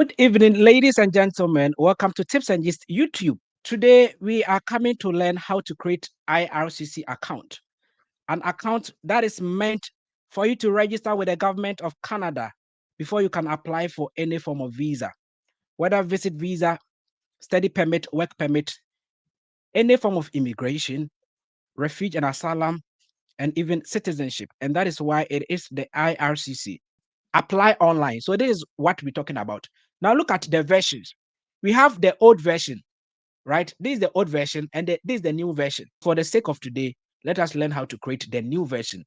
Good evening, ladies and gentlemen. Welcome to Tips and Gist YouTube. Today, we are coming to learn how to create IRCC account, an account that is meant for you to register with the government of Canada before you can apply for any form of visa, whether visit visa, study permit, work permit, any form of immigration, refuge and asylum, and even citizenship. And that is why it is the IRCC. Apply online. So this is what we're talking about. Now look at the versions. We have the old version, right? This is the old version and this is the new version. For the sake of today, let us learn how to create the new version.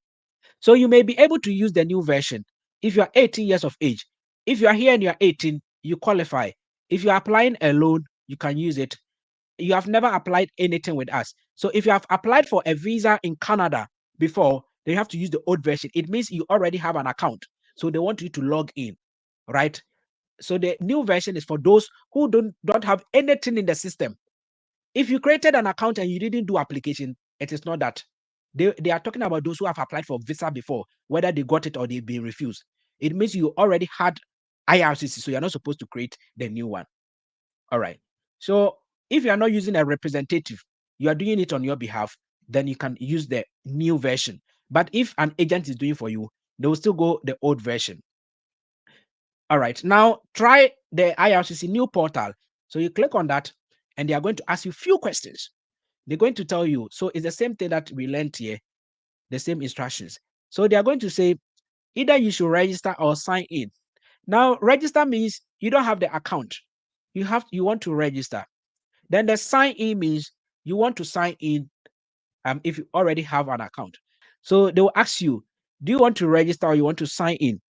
So you may be able to use the new version if you are 18 years of age. If you are here and you are 18, you qualify. If you are applying a loan, you can use it. You have never applied anything with us. So if you have applied for a visa in Canada before, then you have to use the old version. It means you already have an account. So they want you to log in, right? So the new version is for those who don't have anything in the system. If you created an account and you didn't do application, it is not that. They are talking about those who have applied for visa before, whether they got it or they've been refused. It means you already had IRCC, so you're not supposed to create the new one. All right. So if you are not using a representative, you are doing it on your behalf, then you can use the new version. But if an agent is doing for you, they will still go the old version. All right. Now try the IRCC new portal. So you click on that, and they are going to ask you few questions. They're going to tell you. So it's the same thing that we learned here, the same instructions. So they are going to say either you should register or sign in. Now register means you don't have the account. You want to register. Then the sign in means you want to sign in if you already have an account. So they will ask you, do you want to register or you want to sign in?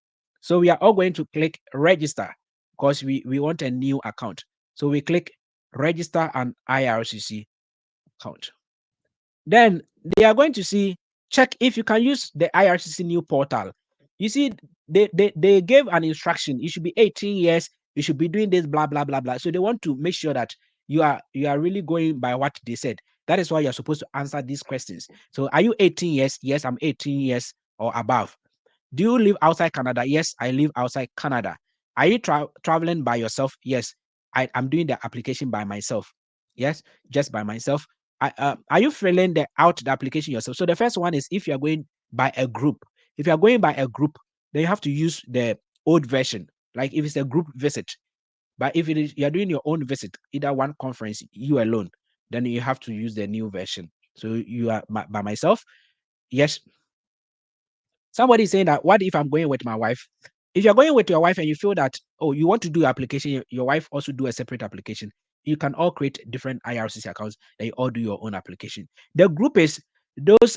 So we are all going to click register because we want a new account. So we click register an IRCC account. Then they are going to see, check if you can use the IRCC new portal. You see, they gave an instruction. You should be 18 years. You should be doing this, blah, blah, blah, blah. So they want to make sure that you are really going by what they said. That is why you're supposed to answer these questions. So are you 18 years? Yes, I'm 18 years or above. Do you live outside Canada? Yes, I live outside Canada. Are you traveling by yourself? Yes, I'm doing the application by myself. Yes, just by myself. Are you filling out the application yourself? So the first one is if you're going by a group. If you're going by a group, then you have to use the old version. Like if it's a group visit. But if it is you're doing your own visit, either one conference, you alone, then you have to use the new version. So you are by myself. Yes. Somebody is saying that what if I'm going with my wife? If you're going with your wife and you feel that, oh, you want to do application, your wife also do a separate application, you can all create different IRCC accounts and you all do your own application. The group is those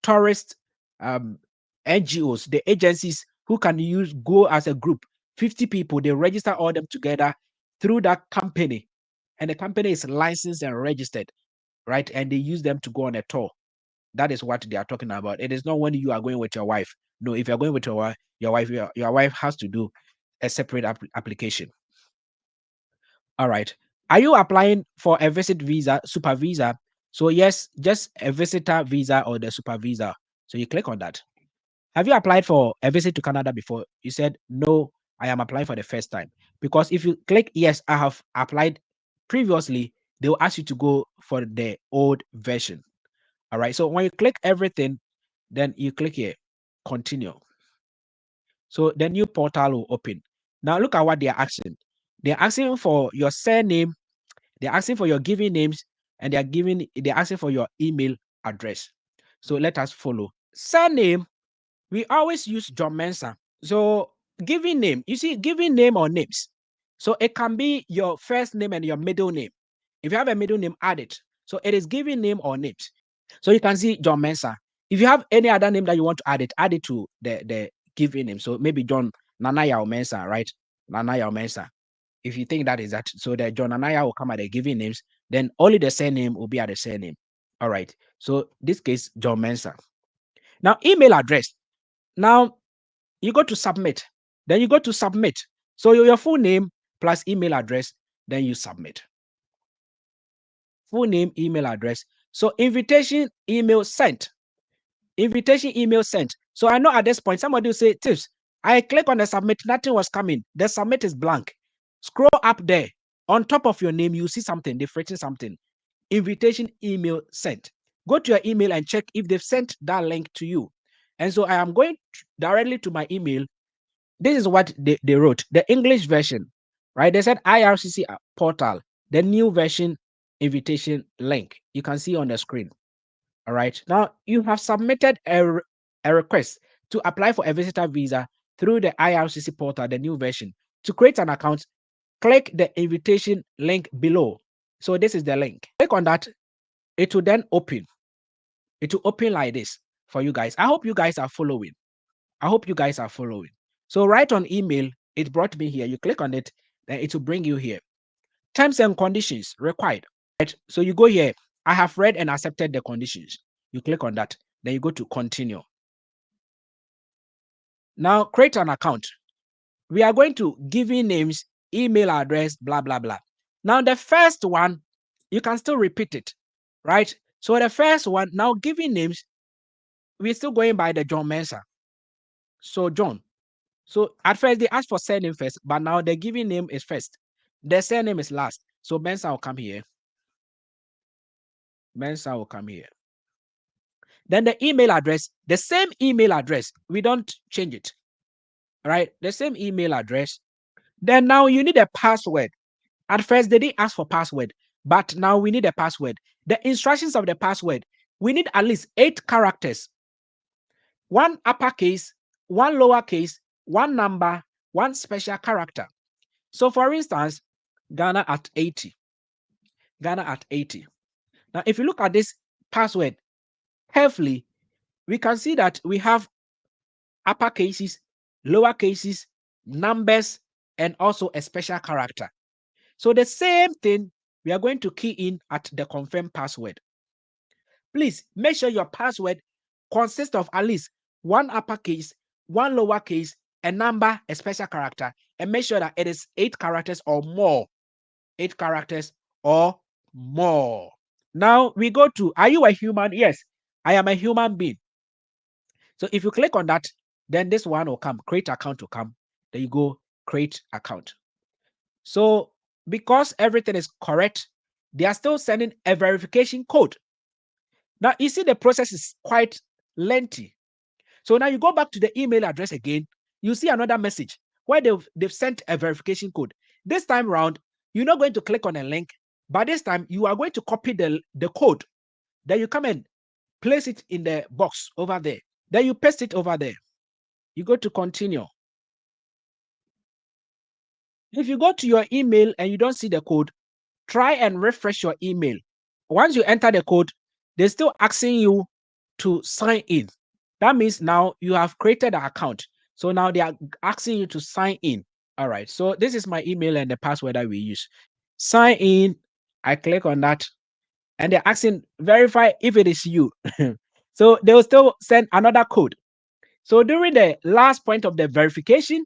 tourist NGOs, the agencies who can go as a group, 50 people, they register all them together through that company. And the company is licensed and registered, right? And they use them to go on a tour. That is what they are talking about. It is not when you are going with your wife. No, if you're going with your wife has to do a separate application. All right. Are you applying for a visit visa, super visa? So yes, just a visitor visa or the super visa. So you click on that. Have you applied for a visit to Canada before? You said no, I am applying for the first time. Because if you click yes, I have applied previously, they will ask you to go for the old version. All right. So when you click everything, then you click here, continue. So the new portal will open. Now look at what they are asking. They are asking for your surname, they're asking for your given names, and they're asking for your email address. So let us follow. Surname, we always use John Mensa. So given name, you see, given name or names. So it can be your first name and your middle name. If you have a middle name, add it. So it is given name or names. So you can see John Mensa. If you have any other name that you want to add it to the given name. So maybe John Nanaya Mensa, right? Nanaya Mensa. If you think that is that, so the John Nanaya will come at the given names, then only the surname will be at the surname. All right. So this case, John Mensa. Now, email address. Now you go to submit. Then you go to submit. So your full name plus email address, then you submit. Full name, email address. So invitation email sent. Invitation email sent. So I know at this point, somebody will say, Tips, I click on the submit, nothing was coming. The submit is blank. Scroll up there. On top of your name, you see something, they've written something. Invitation email sent. Go to your email and check if they've sent that link to you. And so I am going directly to my email. This is what they wrote, the English version, right? They said IRCC portal, the new version invitation link. You can see on the screen. All right. Now you have submitted a request to apply for a visitor visa through the IRCC portal, the new version. To create an account, click the invitation link below. So this is the link. Click on that. It will then open. It will open like this for you guys. I hope you guys are following. So right on email, it brought me here. You click on it, then it will bring you here. Terms and conditions required. Right? So you go here. I have read and accepted the conditions. You click on that. Then you go to continue. Now create an account. We are going to give you names, email address, blah, blah, blah. Now the first one, you can still repeat it, right? So the first one, now giving names, we're still going by the John Mensah. So John. So at first they asked for surname first, but now the giving name is first. The surname is last. So Mensah will come here. Mensah will come here. Then the email address, the same email address. We don't change it. Right? The same email address. Then now you need a password. At first, they didn't ask for password, but now we need a password. The instructions of the password, we need at least 8 characters. 1 uppercase, 1 lowercase, 1 number, 1 special character. So for instance, Ghana at 80. Ghana at 80. Now, if you look at this password carefully, we can see that we have upper cases, lower cases, numbers, and also a special character. So the same thing we are going to key in at the confirm password. Please make sure your password consists of at least 1 uppercase, 1 lowercase, a number, a special character, and make sure that it is 8 characters or more. 8 characters or more. Now we go to, are you a human? Yes, I am a human being. So if you click on that, then this one will come, create account will come. Then you go create account. So because everything is correct, they are still sending a verification code. Now you see the process is quite lengthy. So now you go back to the email address again, you see another message where they've sent a verification code. This time around, you're not going to click on a link, but this time you are going to copy the code. Then you come and place it in the box over there. Then you paste it over there. You go to continue. If you go to your email and you don't see the code, try and refresh your email. Once you enter the code, they're still asking you to sign in. That means now you have created an account. So now they are asking you to sign in. All right. So this is my email and the password that we use. Sign in. I click on that. And they're asking verify if it is you. So they will still send another code. So during the last point of the verification,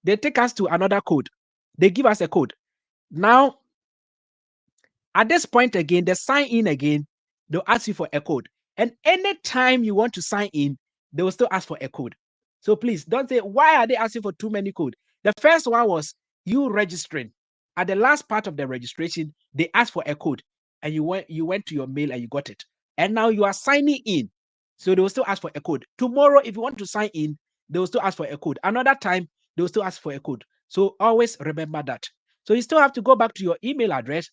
they take us to another code. They give us a code. Now, at this point again, they sign in again, they'll ask you for a code. And anytime you want to sign in, they will still ask for a code. So please don't say, why are they asking for too many codes? The first one was you registering. At the last part of the registration, they asked for a code and you went to your mail and you got it. And now you are signing in. So they will still ask for a code. Tomorrow, if you want to sign in, they will still ask for a code. Another time, they will still ask for a code. So always remember that. So you still have to go back to your email address.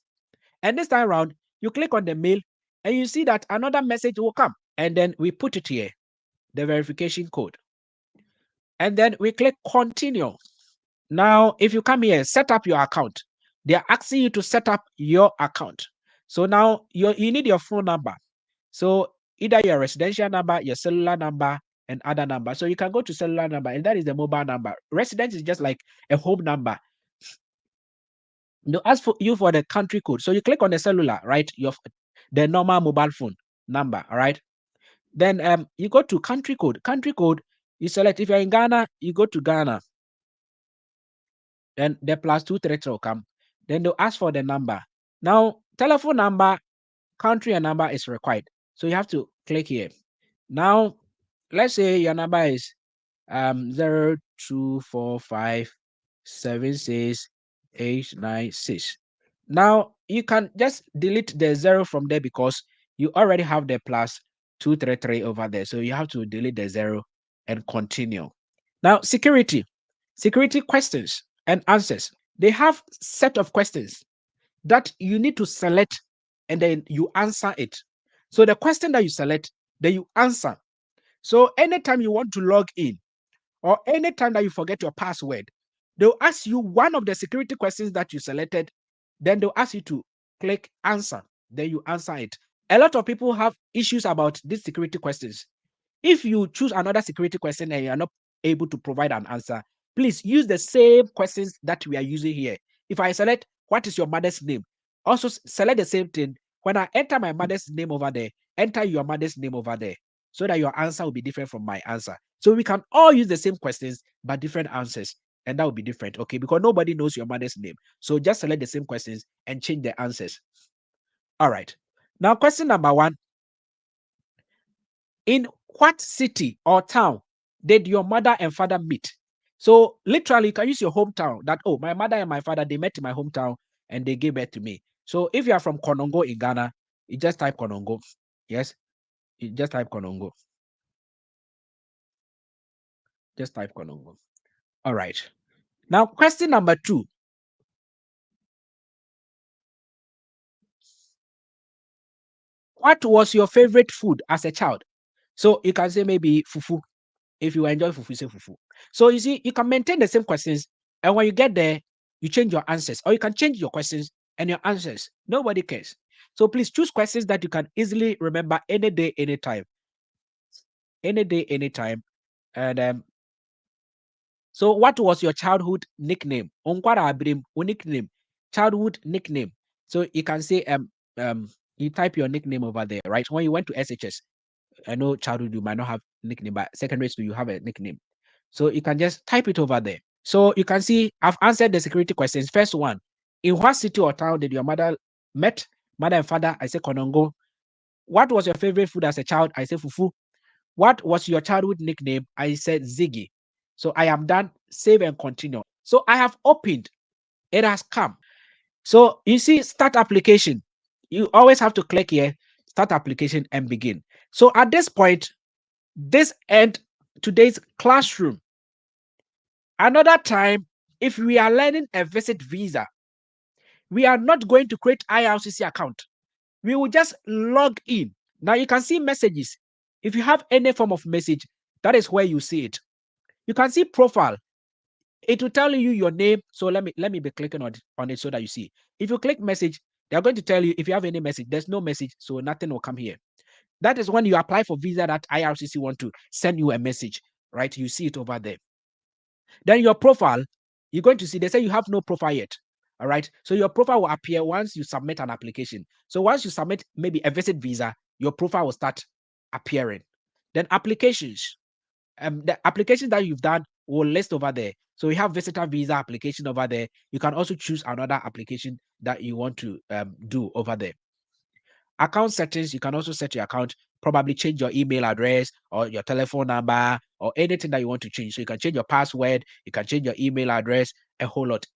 And this time around, you click on the mail and you see that another message will come. And then we put it here, the verification code. And then we click continue. Now, if you come here, set up your account. They are asking you to set up your account. So now you need your phone number. So either your residential number, your cellular number, and other number. So you can go to cellular number, and that is the mobile number. Residence is just like a home number. They'll ask for you for the country code. So you click on the cellular, right? The normal mobile phone number, all right? Then you go to country code. Country code, you select, if you're in Ghana, you go to Ghana. Then the +233 will come. Then they'll ask for the number. Now, telephone number, country and number is required. So you have to click here. Now, let's say your number is 0 2, 4, 5, 7, 6, 8, 9, 6. Now you can just delete the 0 from there because you already have the plus 233 over there. So you have to delete the 0 and continue. Now, security questions and answers. They have set of questions that you need to select and then you answer it. So the question that you select, then you answer. So anytime you want to log in or anytime that you forget your password, they'll ask you one of the security questions that you selected. Then they'll ask you to click answer. Then you answer it. A lot of people have issues about these security questions. If you choose another security question and you are not able to provide an answer, please use the same questions that we are using here. If I select what is your mother's name, also select the same thing. When I enter my mother's name over there, enter your mother's name over there so that your answer will be different from my answer. So we can all use the same questions but different answers, and that will be different, okay? Because nobody knows your mother's name. So just select the same questions and change the answers. All right. Now, question number 1. In what city or town did your mother and father meet? So literally, you can use your hometown that, oh, my mother and my father, they met in my hometown and they gave birth to me. So if you are from Konongo in Ghana, you just type Konongo. Yes, you just type Konongo. Just type Konongo. All right. Now, question number 2. What was your favorite food as a child? So you can say maybe fufu. If you enjoy fufu, say fufu. So you see, you can maintain the same questions, and when you get there, you change your answers, or you can change your questions and your answers. Nobody cares. So please choose questions that you can easily remember any day, anytime. Any day, anytime. And so what was your childhood nickname? Onkwara abrim, nickname, childhood nickname. So you can say you type your nickname over there, right? When you went to SHS, I know childhood you might not have nickname, but secondary school you have a nickname. So you can just type it over there. So you can see I've answered the security questions. First one, in what city or town did your mother met? Mother and father, I say Konongo. What was your favorite food as a child? I say fufu. What was your childhood nickname? I said Ziggy. So I am done. Save and continue. So I have opened. It has come. So you see, start application. You always have to click here, start application and begin. So at this point, this end today's classroom. Another time, if we are learning a visit visa, we are not going to create IRCC account. We will just log in. Now you can see messages. If you have any form of message, that is where you see it. You can see profile. It will tell you your name. So let me be clicking on it so that you see. If you click message, they are going to tell you if you have any message. There's no message, so nothing will come here. That is when you apply for visa that IRCC want to send you a message, right? You see it over there. Then your profile, you're going to see, they say you have no profile yet. All right. So your profile will appear once you submit an application. So once you submit maybe a visit visa, your profile will start appearing. Then applications. The applications that you've done will list over there. So you have visitor visa application over there. You can also choose another application that you want to do over there. Account settings, you can also set your account, probably change your email address or your telephone number or anything that you want to change. So you can change your password, you can change your email address, a whole lot.